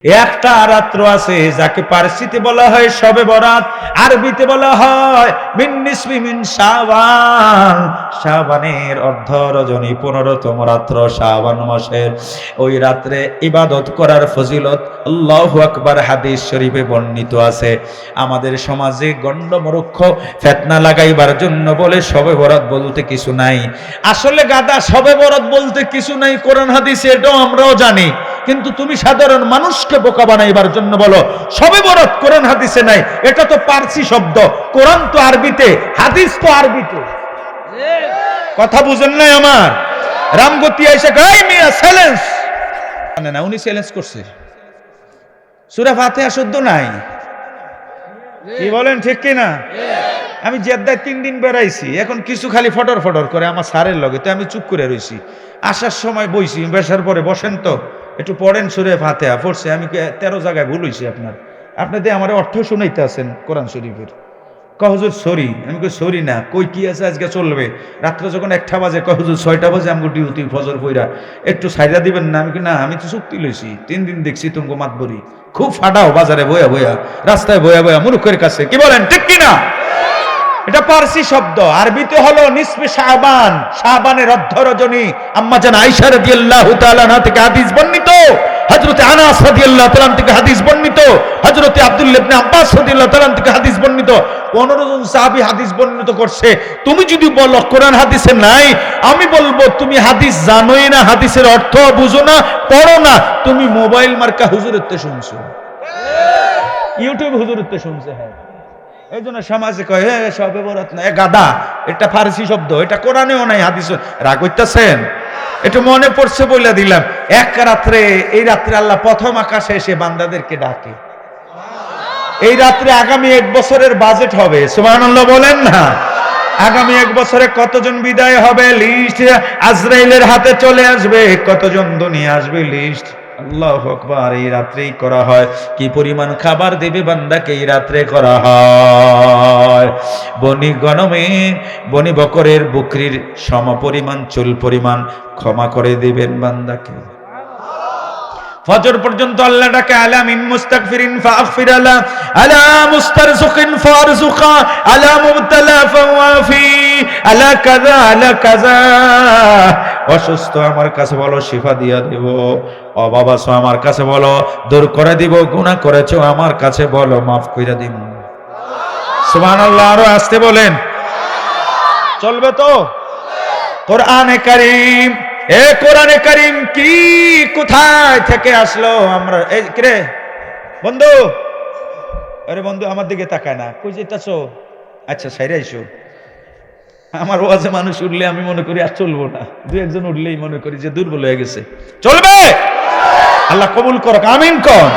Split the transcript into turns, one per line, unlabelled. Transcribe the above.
একটা রাত্র আছে যাকে পারসিতে বলা হয় শবে বরাত, আরবিতে বলা হয় মিন নিসফি মিন শাবান। শাবানের অর্ধ রজনী 15তম রাত্র শাবান মাসের ওই রাত্রে ইবাদত করার ফজিলত আল্লাহু আকবার হাদিস শরীফে বর্ণিত আছে। আমাদের সমাজে গণ্ডমূর্খ ফিতনা লাগাইবার জন্য বলে শবে বরাত বলতে কিছু নাই। আসলে গাদা শবে বরাত বলতে কিছু নাই কোরআন হাদিসে, এটাও আমরাও জানি, কিন্তু তুমি সাধারণ মানুষকে বোকা বানাইবার জন্য বলো শবে বরাত কোরআন হাদিসে নাই। এটা তো পারসি শব্দ, কোরআন তো আরবিতে, হাদিস তো আরবিতে। কথা বুঝেন নাই আমার? রামগতি এসে গাই মিয়া সাইলেন্স মানে না, উনি চ্যালেঞ্জ করছে সূরা ফাতিহা শুদ্ধ নাই। কি বলেন ঠিক কি না? আমি জেদ্দায় 3 দিন বেড়াইছি, এখন কিছু খালি ফটর ফটর করে আমার স্যারের লগে, তো আমি চুপ করে রইছি। আসার সময় বইছি, বেশার পরে বসেন তো একটু পড়েন সূরা ফাতিহা। পড়ছে আমি 13 জায়গায় ভুল হইছি। আপনাদের আমার অর্থ শুনাইতে আছেন কোরআন শরীফের। হুজুর সরি। আমি কই সরি না, কই কি আছে আজকে চলবে। রাত্রে যখন 1টা বাজে হুজুর 6টা বাজে আমি ডিউটি ফজর পইরা একটু সাইডা দিবেন না। আমি কি না, আমি তো চুক্তি লইছি, 3 দিন দেখছি তোমাকে মাতবরি খুব ফাটাও বাজারে বয়া বয়া, রাস্তায় বয়া বয়া মূর্খের কাছে। কি বলেন ঠিক কি না? এটা পারসি শব্দ, আরবিতে হলো নিসফে শাবান, শাবানের অর্ধ রজনী। আম্মা জান আয়েশা রাদিয়াল্লাহু তাআলা আনহা থেকে হাদিস বর্ণিত, হযরত আনাস রাদিয়াল্লাহু তাআলা থেকে হাদিস বর্ণিত, হযরত আব্দুল্লাহ ইবনে আব্বাস রাদিয়াল্লাহু তাআলা থেকে হাদিস বর্ণিত। 15 জন সাহাবী হাদিস বর্ণিত করছে। তুমি যদি বলো কোরআন হাদিসে নাই, আমি বলবো তুমি হাদিস জানোই না, হাদিসের অর্থ বুঝো না, পড়ো না। তুমি মোবাইল মার্কা হুজুরেরতে শুনছো, ইউটিউব হুজুরেরতে শুনছে। হ্যাঁ, এই জন্য সমাজে কয় হে শবে বরাত না, গাদা, এটা ফারসি শব্দ, এটা কোরআনেও নাই, হাদিসে। রাগ হইতাছেন? একটু মনে পড়ছে বলে দিলাম। এক রাত্রে, এই রাত্রে আল্লাহ প্রথম আকাশে এসে বান্দাদেরকে ডাকে। এই রাত্রে আগামী 1 বছরের বাজেট হবে, সুবহানাল্লাহ বলেন না। আগামী 1 বছরে কতজন বিদায় হবে লিস্ট আজরাইলের হাতে চলে আসবে, কতজন দুনিয়া আসবে লিস্ট। আল্লাহু আকবার। এই রাত্রেই করা হয়। কি পরিমাণ খাবার দেবে বান্দাকে এই রাত্রে করা হয়। বনি গণমে বনি বকরের বকরির সম পরিমাণ চুল পরিমাণ ক্ষমা করে দিবেন বান্দাকে। ফজর পর্যন্ত আল্লাহ ডাকে আলা মিন মুস্তাগফিরিন ফাগফির আলা, আলা মুস্তারযুকিন ফারযুকা, আলা মুবতালা ফাওয়াফি, আলা কাযা আলা কাযা। অসুস্থ আমার কাছে বলো শিফা দিয়া দেব, অবাবাস আমার কাছে বলো দূর করে দিব, গুনাহ করেছো আমার কাছে বলো মাফ কইরা দিব। সুবহানাল্লাহ। আরো আসতে বলেন। চলবে তো? কোরআনে কারীম, এ কোরআনে কারীম কি কোথায় থেকে আসলো? আমরা এই রে বন্ধু, আরে বন্ধু আমার দিকে তাকায় না, কই যেতেছো? আচ্ছা সাইরে আইসো। আমার ওয়াজে মানুষ উঠলে আমি মনে করি আর চলবো না, 2-1 জন উঠলেই মনে করি যে দুর্বল হয়ে গেছে। চলবে? আল্লাহ কবুল করুক, আমিন কোন।